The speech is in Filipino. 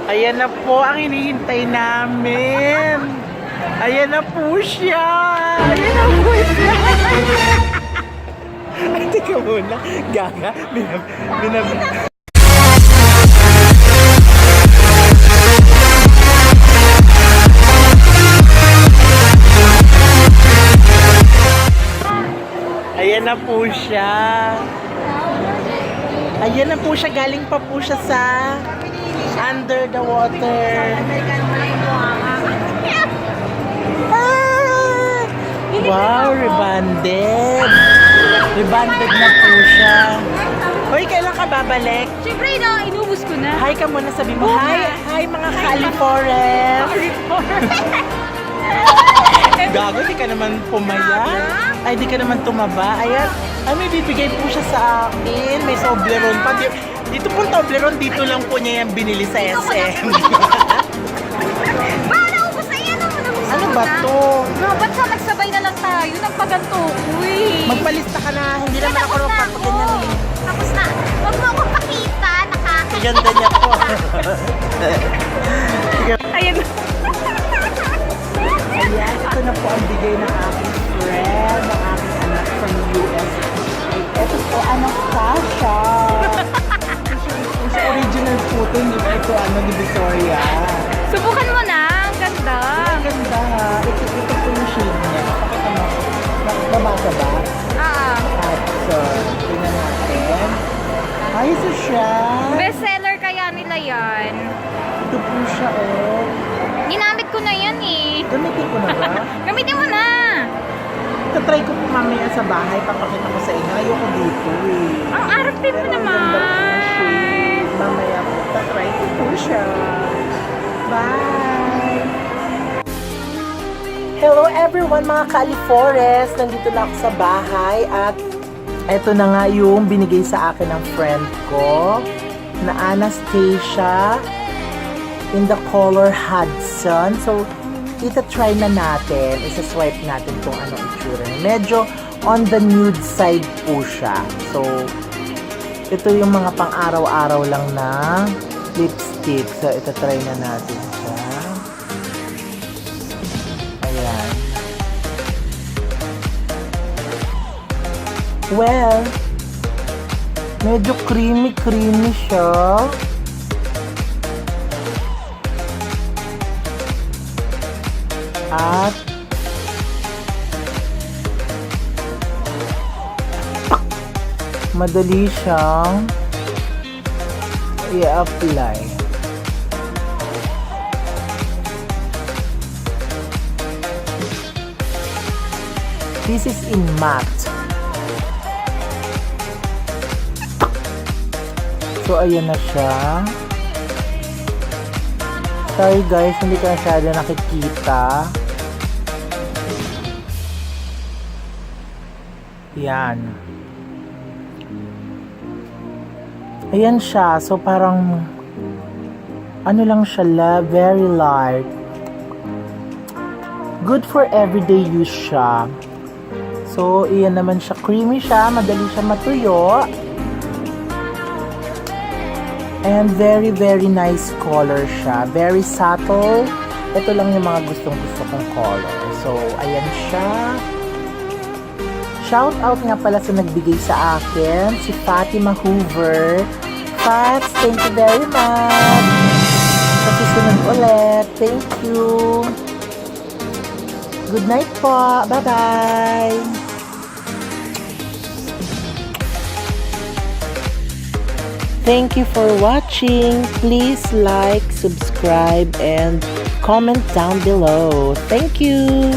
Ayan na po ang hinihintay namin. Ayan na po siya. Ayan na po siya. Ay, teka muna. Gaga. Ayan na po siya. Ayan na po siya. Galing pa po siya sa under the water. Ah! Wow, rebonded. Rebonded na po siya. Hoy, kailan ka babalik? Siyempre, inubos ko na. Hi ka muna, sabi mo. Hi mga Californians. Gago, di ka naman pumaya. Ay, di ka naman tumaba. Ayan. Ay, may bibigay po siya sa akin. May Toblerone pa. Dito po Toblerone, dito lang po niya yung binili sa SM. Naubos na yan. Ano ba to? Ba't sa nagsabay na lang tayo? Nagpaganto ko eh. Magpalista ka na. Hindi naman ako nagpapaganyan eh. Tapos na. Huwag mo akong pakita. Ganda niya po. Ayun. Ayan, ito na po ang bigay ng aking friend, ng aking anak from US. Ito po, ANASTASIA. Ito original po ito, hindi ba ito di Victoria. Subukan mo na. Ang ganda. Ang ganda ha. Ito po yung shade niya. Pakita mo. Nabasa ba? At so, tingnan natin. Ayos na siya. Bestseller kaya nila yan. Ito po siya Ginamit ko na yan eh. Gamitin ko na ba? Gamitin mo na. Tatry ko po mamaya sa bahay. Papakita ko sa inyo. Ayoko dito eh. Ang arte mo Pero ang ganda po ng naman. shade. Mamaya po, tatry ko po siya. Bye! Hello everyone mga Californians! Nandito na ako sa bahay at eto na nga yung binigay sa akin ng friend ko na ANASTASIA in the color Hudson. So, ita-try na natin. Isa-swipe natin kung anong itsura. Medyo on the nude side po siya. So, ito yung mga pang-araw-araw lang na lipstick. So, ita-try na natin siya. Ayan. Well, medyo creamy siya. At madali siyang i-apply. This is in matte. So, ayan na siya. Sorry guys, hindi ko masyado nakikita. Yan. Ayan siya. So, parang ano lang siya, very light. Good for everyday use siya. So, iyan naman siya. Creamy siya. Madali siya matuyo. And very, very nice color siya. Very subtle. Ito lang yung mga gustong-gusto kong color. So, ayan siya. Shout out nga pala sa nagbigay sa akin, si Fatima Hoover. Fats, thank you very much. Sa susunod ulit. Thank you. Good night po. Bye-bye. Thank you for watching. Please like, subscribe, and comment down below. Thank you.